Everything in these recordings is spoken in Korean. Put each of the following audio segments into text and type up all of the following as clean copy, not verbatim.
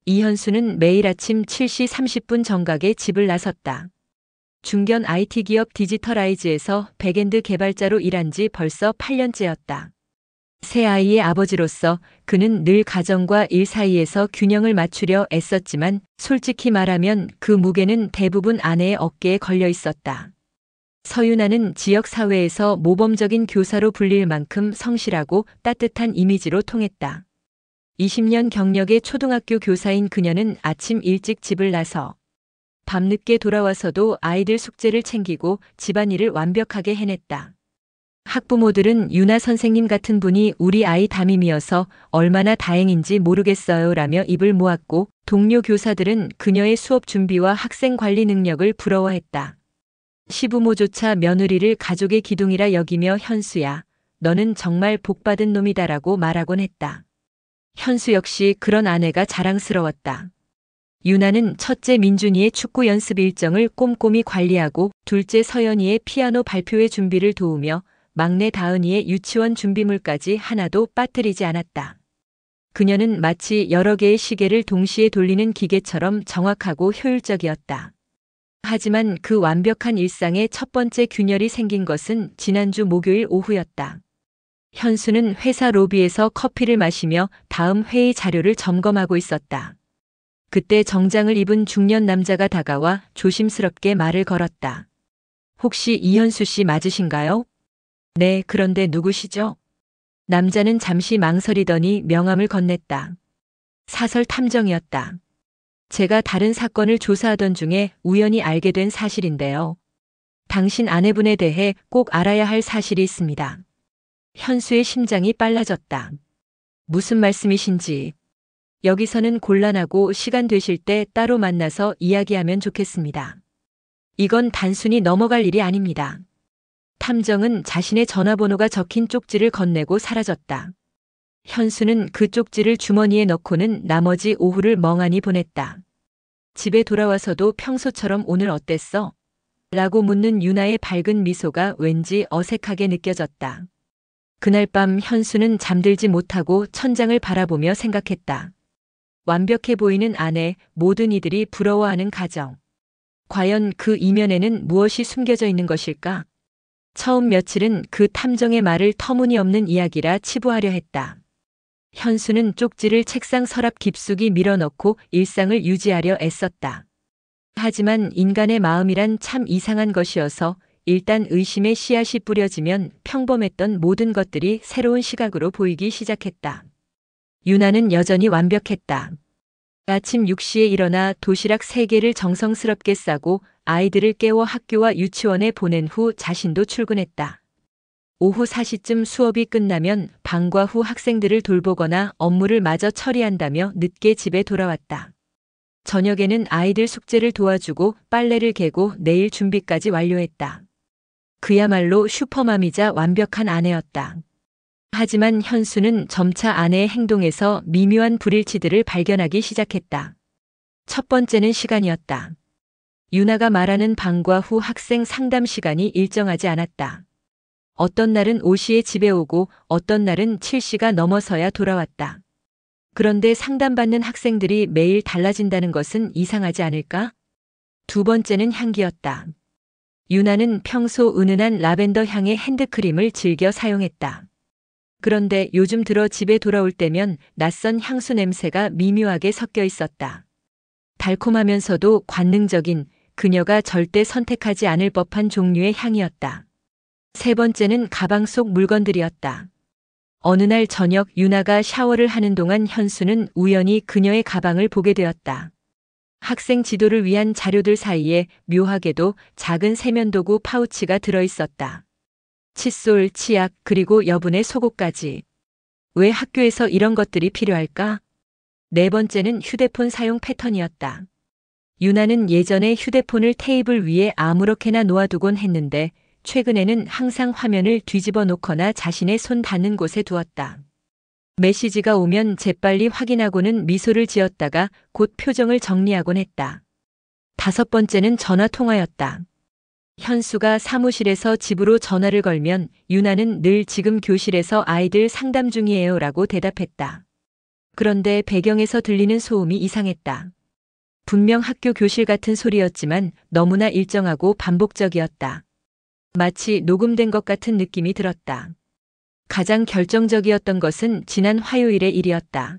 이현수는 매일 아침 7시 30분 정각에 집을 나섰다. 중견 IT 기업 디지털아이즈에서 백엔드 개발자로 일한 지 벌써 8년째였다. 새 아이의 아버지로서 그는 늘 가정과 일 사이에서 균형을 맞추려 애썼지만 솔직히 말하면 그 무게는 대부분 아내의 어깨에 걸려 있었다. 서윤아는 지역 사회에서 모범적인 교사로 불릴 만큼 성실하고 따뜻한 이미지로 통했다. 20년 경력의 초등학교 교사인 그녀는 아침 일찍 집을 나서 밤늦게 돌아와서도 아이들 숙제를 챙기고 집안일을 완벽하게 해냈다. 학부모들은 윤아 선생님 같은 분이 우리 아이 담임이어서 얼마나 다행인지 모르겠어요 라며 입을 모았고, 동료 교사들은 그녀의 수업 준비와 학생 관리 능력을 부러워했다. 시부모조차 며느리를 가족의 기둥이라 여기며 현수야, 너는 정말 복받은 놈이다라고 말하곤 했다. 현수 역시 그런 아내가 자랑스러웠다. 윤아는 첫째 민준이의 축구 연습 일정을 꼼꼼히 관리하고 둘째 서연이의 피아노 발표회 준비를 도우며 막내 다은이의 유치원 준비물까지 하나도 빠뜨리지 않았다. 그녀는 마치 여러 개의 시계를 동시에 돌리는 기계처럼 정확하고 효율적이었다. 하지만 그 완벽한 일상에 첫 번째 균열이 생긴 것은 지난주 목요일 오후였다. 현수는 회사 로비에서 커피를 마시며 다음 회의 자료를 점검하고 있었다. 그때 정장을 입은 중년 남자가 다가와 조심스럽게 말을 걸었다. 혹시 이현수 씨 맞으신가요? 네, 그런데 누구시죠? 남자는 잠시 망설이더니 명함을 건넸다. 사설 탐정이었다. 제가 다른 사건을 조사하던 중에 우연히 알게 된 사실인데요. 당신 아내분에 대해 꼭 알아야 할 사실이 있습니다. 현수의 심장이 빨라졌다. 무슨 말씀이신지. 여기서는 곤란하고 시간 되실 때 따로 만나서 이야기하면 좋겠습니다. 이건 단순히 넘어갈 일이 아닙니다. 탐정은 자신의 전화번호가 적힌 쪽지를 건네고 사라졌다. 현수는 그 쪽지를 주머니에 넣고는 나머지 오후를 멍하니 보냈다. 집에 돌아와서도 평소처럼 오늘 어땠어? 라고 묻는 윤아의 밝은 미소가 왠지 어색하게 느껴졌다. 그날 밤 현수는 잠들지 못하고 천장을 바라보며 생각했다. 완벽해 보이는 아내, 모든 이들이 부러워하는 가정. 과연 그 이면에는 무엇이 숨겨져 있는 것일까? 처음 며칠은 그 탐정의 말을 터무니없는 이야기라 치부하려 했다. 현수는 쪽지를 책상 서랍 깊숙이 밀어넣고 일상을 유지하려 애썼다. 하지만 인간의 마음이란 참 이상한 것이어서 일단 의심의 씨앗이 뿌려지면 평범했던 모든 것들이 새로운 시각으로 보이기 시작했다. 윤아는 여전히 완벽했다. 아침 6시에 일어나 도시락 3개를 정성스럽게 싸고 아이들을 깨워 학교와 유치원에 보낸 후 자신도 출근했다. 오후 4시쯤 수업이 끝나면 방과 후 학생들을 돌보거나 업무를 마저 처리한다며 늦게 집에 돌아왔다. 저녁에는 아이들 숙제를 도와주고 빨래를 개고 내일 준비까지 완료했다. 그야말로 슈퍼맘이자 완벽한 아내였다. 하지만 현수는 점차 아내의 행동에서 미묘한 불일치들을 발견하기 시작했다. 첫 번째는 시간이었다. 윤아가 말하는 방과 후 학생 상담 시간이 일정하지 않았다. 어떤 날은 5시에 집에 오고 어떤 날은 7시가 넘어서야 돌아왔다. 그런데 상담받는 학생들이 매일 달라진다는 것은 이상하지 않을까? 두 번째는 향기였다. 윤아는 평소 은은한 라벤더 향의 핸드크림을 즐겨 사용했다. 그런데 요즘 들어 집에 돌아올 때면 낯선 향수 냄새가 미묘하게 섞여 있었다. 달콤하면서도 관능적인, 그녀가 절대 선택하지 않을 법한 종류의 향이었다. 세 번째는 가방 속 물건들이었다. 어느 날 저녁 윤아가 샤워를 하는 동안 현수는 우연히 그녀의 가방을 보게 되었다. 학생 지도를 위한 자료들 사이에 묘하게도 작은 세면도구 파우치가 들어있었다. 칫솔, 치약, 그리고 여분의 속옷까지. 왜 학교에서 이런 것들이 필요할까? 네 번째는 휴대폰 사용 패턴이었다. 윤아는 예전에 휴대폰을 테이블 위에 아무렇게나 놓아두곤 했는데 최근에는 항상 화면을 뒤집어 놓거나 자신의 손 닿는 곳에 두었다. 메시지가 오면 재빨리 확인하고는 미소를 지었다가 곧 표정을 정리하곤 했다. 다섯 번째는 전화 통화였다. 현수가 사무실에서 집으로 전화를 걸면 윤아는 늘 지금 교실에서 아이들 상담 중이에요 라고 대답했다. 그런데 배경에서 들리는 소음이 이상했다. 분명 학교 교실 같은 소리였지만 너무나 일정하고 반복적이었다. 마치 녹음된 것 같은 느낌이 들었다. 가장 결정적이었던 것은 지난 화요일의 일이었다.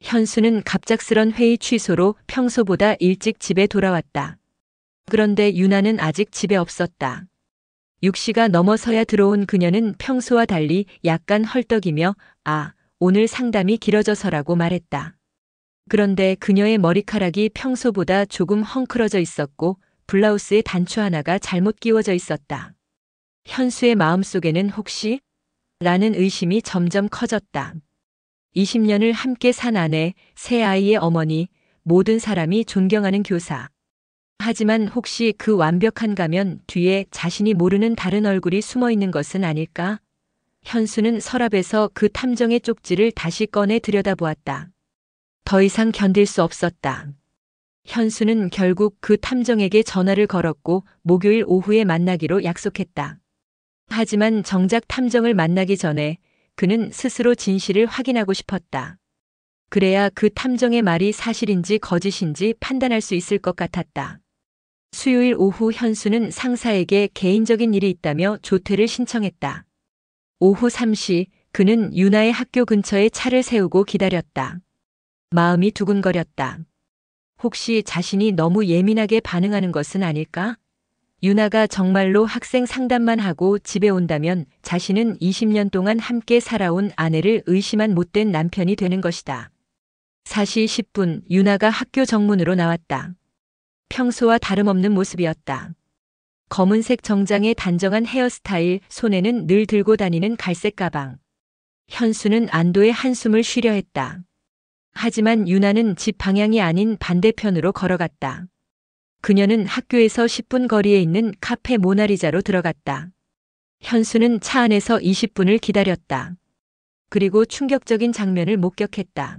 현수는 갑작스런 회의 취소로 평소보다 일찍 집에 돌아왔다. 그런데 유나는 아직 집에 없었다. 6시가 넘어서야 들어온 그녀는 평소와 달리 약간 헐떡이며 오늘 상담이 길어져서라고 말했다. 그런데 그녀의 머리카락이 평소보다 조금 헝클어져 있었고 블라우스의 단추 하나가 잘못 끼워져 있었다. 현수의 마음속에는 혹시? 라는 의심이 점점 커졌다. 20년을 함께 산 아내, 세 아이의 어머니, 모든 사람이 존경하는 교사. 하지만 혹시 그 완벽한 가면 뒤에 자신이 모르는 다른 얼굴이 숨어 있는 것은 아닐까? 현수는 서랍에서 그 탐정의 쪽지를 다시 꺼내 들여다보았다. 더 이상 견딜 수 없었다. 현수는 결국 그 탐정에게 전화를 걸었고 목요일 오후에 만나기로 약속했다. 하지만 정작 탐정을 만나기 전에 그는 스스로 진실을 확인하고 싶었다. 그래야 그 탐정의 말이 사실인지 거짓인지 판단할 수 있을 것 같았다. 수요일 오후 현수는 상사에게 개인적인 일이 있다며 조퇴를 신청했다. 오후 3시 그는 유나의 학교 근처에 차를 세우고 기다렸다. 마음이 두근거렸다. 혹시 자신이 너무 예민하게 반응하는 것은 아닐까? 유나가 정말로 학생 상담만 하고 집에 온다면 자신은 20년 동안 함께 살아온 아내를 의심한 못된 남편이 되는 것이다. 4시 10분 유나가 학교 정문으로 나왔다. 평소와 다름없는 모습이었다. 검은색 정장에 단정한 헤어스타일, 손에는 늘 들고 다니는 갈색 가방. 현수는 안도의 한숨을 쉬려 했다. 하지만 유나는 집 방향이 아닌 반대편으로 걸어갔다. 그녀는 학교에서 10분 거리에 있는 카페 모나리자로 들어갔다. 현수는 차 안에서 20분을 기다렸다. 그리고 충격적인 장면을 목격했다.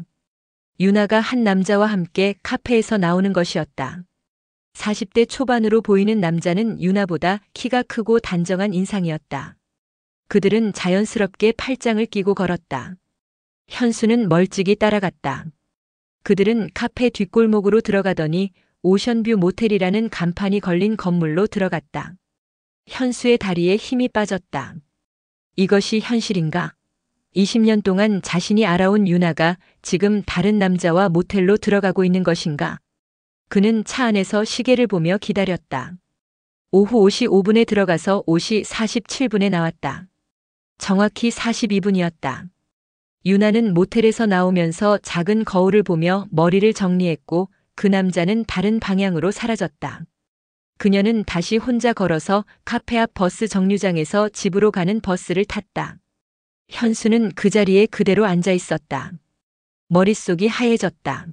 유나가 한 남자와 함께 카페에서 나오는 것이었다. 40대 초반으로 보이는 남자는 유나보다 키가 크고 단정한 인상이었다. 그들은 자연스럽게 팔짱을 끼고 걸었다. 현수는 멀찍이 따라갔다. 그들은 카페 뒷골목으로 들어가더니 오션뷰 모텔이라는 간판이 걸린 건물로 들어갔다. 현수의 다리에 힘이 빠졌다. 이것이 현실인가? 20년 동안 자신이 알아온 유나가 지금 다른 남자와 모텔로 들어가고 있는 것인가? 그는 차 안에서 시계를 보며 기다렸다. 오후 5시 5분에 들어가서 5시 47분에 나왔다. 정확히 42분이었다. 유나는 모텔에서 나오면서 작은 거울을 보며 머리를 정리했고 그 남자는 다른 방향으로 사라졌다. 그녀는 다시 혼자 걸어서 카페 앞 버스 정류장에서 집으로 가는 버스를 탔다. 현수는 그 자리에 그대로 앉아 있었다. 머릿속이 하얘졌다.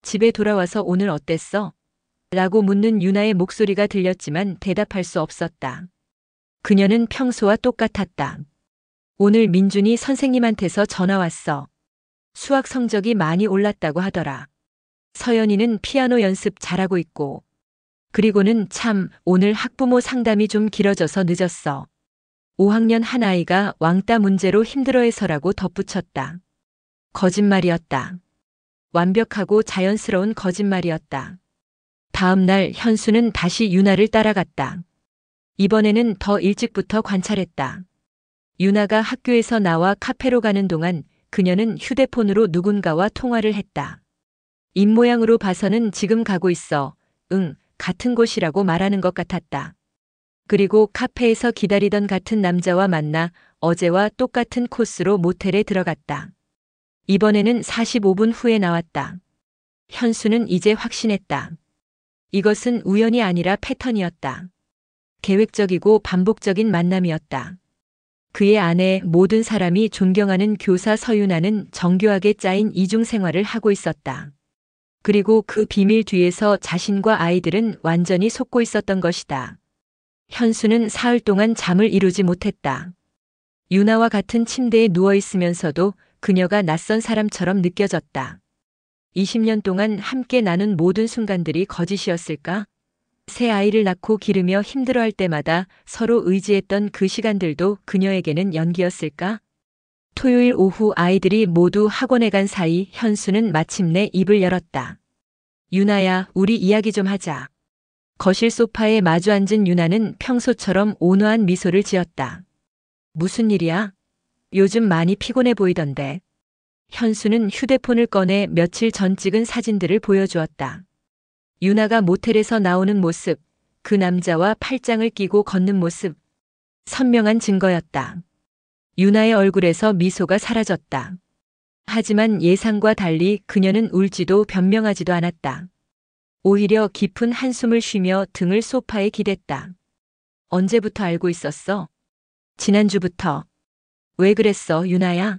집에 돌아와서 오늘 어땠어? 라고 묻는 유나의 목소리가 들렸지만 대답할 수 없었다. 그녀는 평소와 똑같았다. 오늘 민준이 선생님한테서 전화 왔어. 수학 성적이 많이 올랐다고 하더라. 서연이는 피아노 연습 잘하고 있고. 그리고는 참 오늘 학부모 상담이 좀 길어져서 늦었어. 5학년 한 아이가 왕따 문제로 힘들어해서라고 덧붙였다. 거짓말이었다. 완벽하고 자연스러운 거짓말이었다. 다음 날 현수는 다시 유나를 따라갔다. 이번에는 더 일찍부터 관찰했다. 유나가 학교에서 나와 카페로 가는 동안 그녀는 휴대폰으로 누군가와 통화를 했다. 입모양으로 봐서는 지금 가고 있어. 응, 같은 곳이라고 말하는 것 같았다. 그리고 카페에서 기다리던 같은 남자와 만나 어제와 똑같은 코스로 모텔에 들어갔다. 이번에는 45분 후에 나왔다. 현수는 이제 확신했다. 이것은 우연이 아니라 패턴이었다. 계획적이고 반복적인 만남이었다. 그의 아내 모든 사람이 존경하는 교사 서유나는 정교하게 짜인 이중 생활을 하고 있었다. 그리고 그 비밀 뒤에서 자신과 아이들은 완전히 속고 있었던 것이다. 현수는 사흘 동안 잠을 이루지 못했다. 유나와 같은 침대에 누워 있으면서도 그녀가 낯선 사람처럼 느껴졌다. 20년 동안 함께 나눈 모든 순간들이 거짓이었을까? 새 아이를 낳고 기르며 힘들어할 때마다 서로 의지했던 그 시간들도 그녀에게는 연기였을까? 토요일 오후 아이들이 모두 학원에 간 사이 현수는 마침내 입을 열었다. 유나야, 우리 이야기 좀 하자. 거실 소파에 마주 앉은 유나는 평소처럼 온화한 미소를 지었다. 무슨 일이야? 요즘 많이 피곤해 보이던데. 현수는 휴대폰을 꺼내 며칠 전 찍은 사진들을 보여주었다. 유나가 모텔에서 나오는 모습, 그 남자와 팔짱을 끼고 걷는 모습. 선명한 증거였다. 유나의 얼굴에서 미소가 사라졌다. 하지만 예상과 달리 그녀는 울지도 변명하지도 않았다. 오히려 깊은 한숨을 쉬며 등을 소파에 기댔다. 언제부터 알고 있었어? 지난주부터. 왜 그랬어, 유나야?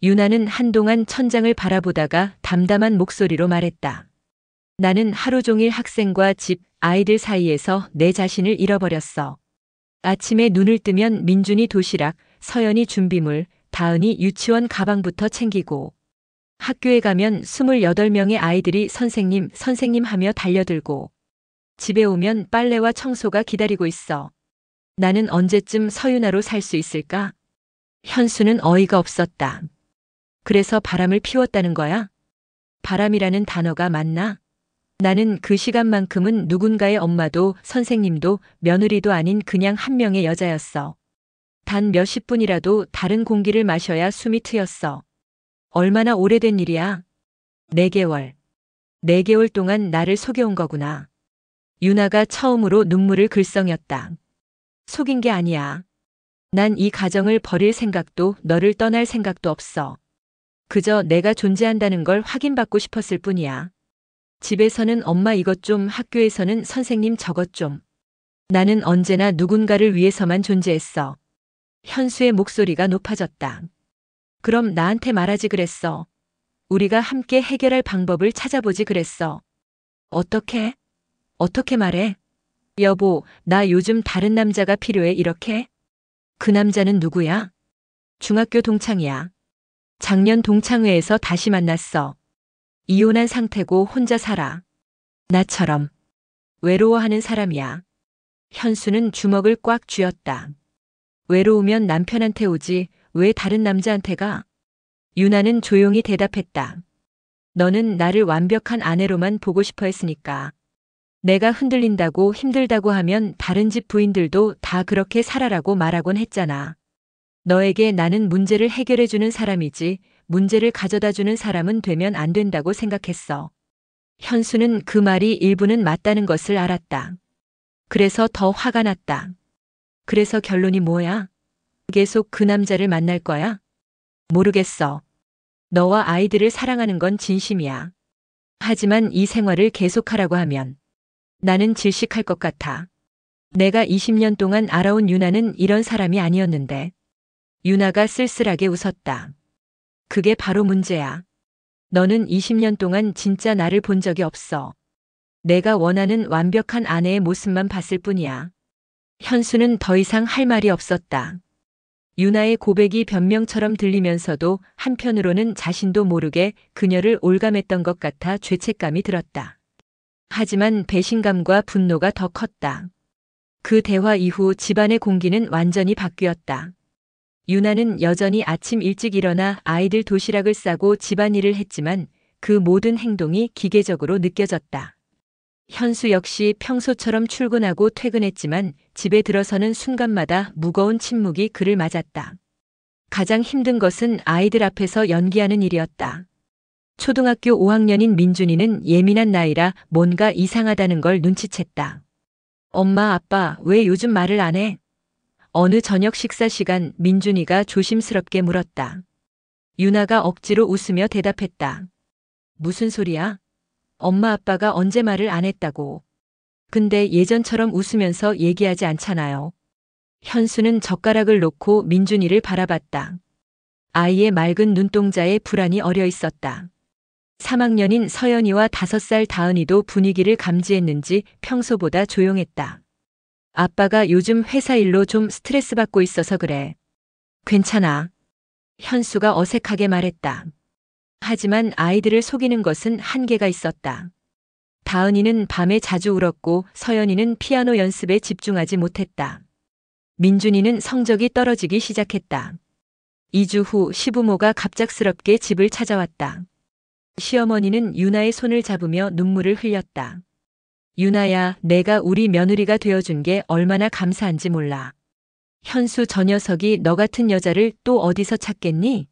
유나는 한동안 천장을 바라보다가 담담한 목소리로 말했다. 나는 하루 종일 학생과 집, 아이들 사이에서 내 자신을 잃어버렸어. 아침에 눈을 뜨면 민준이 도시락, 서연이 준비물, 다은이 유치원 가방부터 챙기고 학교에 가면 28명의 아이들이 선생님, 선생님 하며 달려들고 집에 오면 빨래와 청소가 기다리고 있어. 나는 언제쯤 서윤아로 살 수 있을까? 현수는 어이가 없었다. 그래서 바람을 피웠다는 거야? 바람이라는 단어가 맞나? 나는 그 시간만큼은 누군가의 엄마도 선생님도 며느리도 아닌 그냥 한 명의 여자였어. 단 몇십 분이라도 다른 공기를 마셔야 숨이 트였어. 얼마나 오래된 일이야? 4개월. 4개월 동안 나를 속여온 거구나. 유나가 처음으로 눈물을 글썽였다. 속인 게 아니야. 난 이 가정을 버릴 생각도 너를 떠날 생각도 없어. 그저 내가 존재한다는 걸 확인받고 싶었을 뿐이야. 집에서는 엄마 이것 좀, 학교에서는 선생님 저것 좀. 나는 언제나 누군가를 위해서만 존재했어. 현수의 목소리가 높아졌다. 그럼 나한테 말하지 그랬어. 우리가 함께 해결할 방법을 찾아보지 그랬어. 어떻게? 어떻게 말해? 여보, 나 요즘 다른 남자가 필요해 이렇게? 그 남자는 누구야? 중학교 동창이야. 작년 동창회에서 다시 만났어. 이혼한 상태고 혼자 살아. 나처럼. 외로워하는 사람이야. 현수는 주먹을 꽉 쥐었다. 외로우면 남편한테 오지 왜 다른 남자한테 가? 유나는 조용히 대답했다. 너는 나를 완벽한 아내로만 보고 싶어 했으니까. 내가 흔들린다고 힘들다고 하면 다른 집 부인들도 다 그렇게 살아라고 말하곤 했잖아. 너에게 나는 문제를 해결해주는 사람이지 문제를 가져다주는 사람은 되면 안 된다고 생각했어. 현수는 그 말이 일부는 맞다는 것을 알았다. 그래서 더 화가 났다. 그래서 결론이 뭐야? 계속 그 남자를 만날 거야? 모르겠어. 너와 아이들을 사랑하는 건 진심이야. 하지만 이 생활을 계속하라고 하면 나는 질식할 것 같아. 내가 20년 동안 알아온 유나는 이런 사람이 아니었는데. 유나가 쓸쓸하게 웃었다. 그게 바로 문제야. 너는 20년 동안 진짜 나를 본 적이 없어. 내가 원하는 완벽한 아내의 모습만 봤을 뿐이야. 현수는 더 이상 할 말이 없었다. 유나의 고백이 변명처럼 들리면서도 한편으로는 자신도 모르게 그녀를 올감했던 것 같아 죄책감이 들었다. 하지만 배신감과 분노가 더 컸다. 그 대화 이후 집안의 공기는 완전히 바뀌었다. 유나는 여전히 아침 일찍 일어나 아이들 도시락을 싸고 집안일을 했지만 그 모든 행동이 기계적으로 느껴졌다. 현수 역시 평소처럼 출근하고 퇴근했지만 집에 들어서는 순간마다 무거운 침묵이 그를 맞았다. 가장 힘든 것은 아이들 앞에서 연기하는 일이었다. 초등학교 5학년인 민준이는 예민한 나이라 뭔가 이상하다는 걸 눈치챘다. 엄마, 아빠, 왜 요즘 말을 안 해? 어느 저녁 식사 시간 민준이가 조심스럽게 물었다. 유나가 억지로 웃으며 대답했다. 무슨 소리야? 엄마 아빠가 언제 말을 안 했다고. 근데 예전처럼 웃으면서 얘기하지 않잖아요. 현수는 젓가락을 놓고 민준이를 바라봤다. 아이의 맑은 눈동자에 불안이 어려 있었다. 3학년인 서연이와 5살 다은이도 분위기를 감지했는지 평소보다 조용했다. 아빠가 요즘 회사 일로 좀 스트레스 받고 있어서 그래. 괜찮아. 현수가 어색하게 말했다. 하지만 아이들을 속이는 것은 한계가 있었다. 다은이는 밤에 자주 울었고 서연이는 피아노 연습에 집중하지 못했다. 민준이는 성적이 떨어지기 시작했다. 2주 후 시부모가 갑작스럽게 집을 찾아왔다. 시어머니는 유나의 손을 잡으며 눈물을 흘렸다. 유나야, 내가 우리 며느리가 되어준 게 얼마나 감사한지 몰라. 현수 저 녀석이 너 같은 여자를 또 어디서 찾겠니?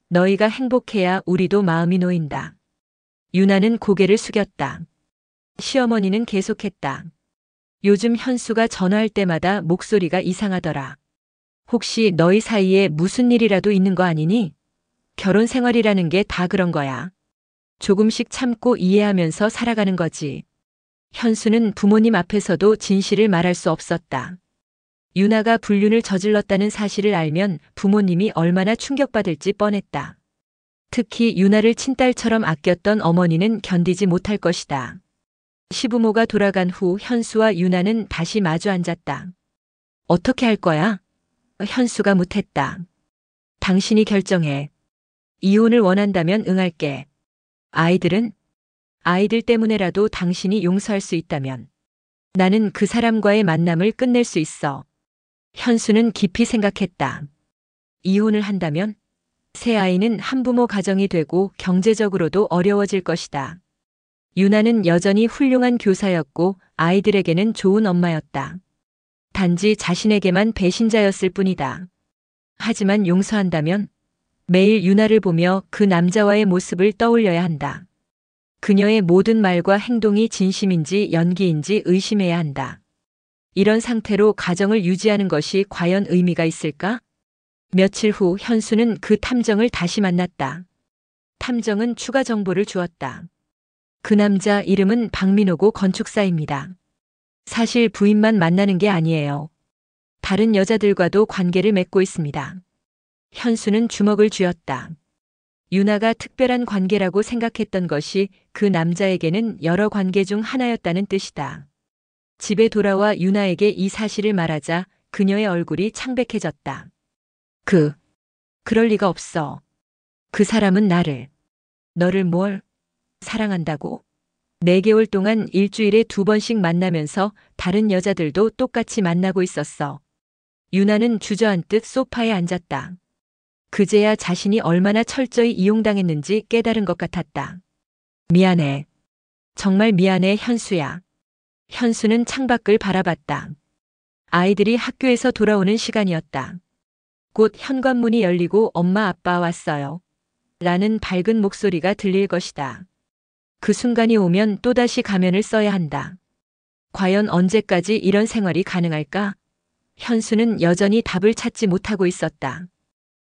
너희가 행복해야 우리도 마음이 놓인다. 유나는 고개를 숙였다. 시어머니는 계속했다. 요즘 현수가 전화할 때마다 목소리가 이상하더라. 혹시 너희 사이에 무슨 일이라도 있는 거 아니니? 결혼 생활이라는 게 다 그런 거야. 조금씩 참고 이해하면서 살아가는 거지. 현수는 부모님 앞에서도 진실을 말할 수 없었다. 유나가 불륜을 저질렀다는 사실을 알면 부모님이 얼마나 충격받을지 뻔했다. 특히 유나를 친딸처럼 아꼈던 어머니는 견디지 못할 것이다. 시부모가 돌아간 후 현수와 유나는 다시 마주 앉았다. 어떻게 할 거야? 현수가 묻했다. 당신이 결정해. 이혼을 원한다면 응할게. 아이들은? 아이들 때문에라도 당신이 용서할 수 있다면. 나는 그 사람과의 만남을 끝낼 수 있어. 현수는 깊이 생각했다. 이혼을 한다면? 새 아이는 한부모 가정이 되고 경제적으로도 어려워질 것이다. 유나는 여전히 훌륭한 교사였고 아이들에게는 좋은 엄마였다. 단지 자신에게만 배신자였을 뿐이다. 하지만 용서한다면? 매일 유나를 보며 그 남자와의 모습을 떠올려야 한다. 그녀의 모든 말과 행동이 진심인지 연기인지 의심해야 한다. 이런 상태로 가정을 유지하는 것이 과연 의미가 있을까? 며칠 후 현수는 그 탐정을 다시 만났다. 탐정은 추가 정보를 주었다. 그 남자 이름은 박민호고 건축사입니다. 사실 부인만 만나는 게 아니에요. 다른 여자들과도 관계를 맺고 있습니다. 현수는 주먹을 쥐었다. 유나가 특별한 관계라고 생각했던 것이 그 남자에게는 여러 관계 중 하나였다는 뜻이다. 집에 돌아와 유나에게 이 사실을 말하자 그녀의 얼굴이 창백해졌다. 그럴 리가 없어. 그 사람은 너를 사랑한다고? 4개월 동안 일주일에 2번씩 만나면서 다른 여자들도 똑같이 만나고 있었어. 유나는 주저앉듯 소파에 앉았다. 그제야 자신이 얼마나 철저히 이용당했는지 깨달은 것 같았다. 미안해. 정말 미안해, 현수야. 현수는 창밖을 바라봤다. 아이들이 학교에서 돌아오는 시간이었다. 곧 현관문이 열리고 엄마 아빠 왔어요. 라는 밝은 목소리가 들릴 것이다. 그 순간이 오면 또다시 가면을 써야 한다. 과연 언제까지 이런 생활이 가능할까? 현수는 여전히 답을 찾지 못하고 있었다.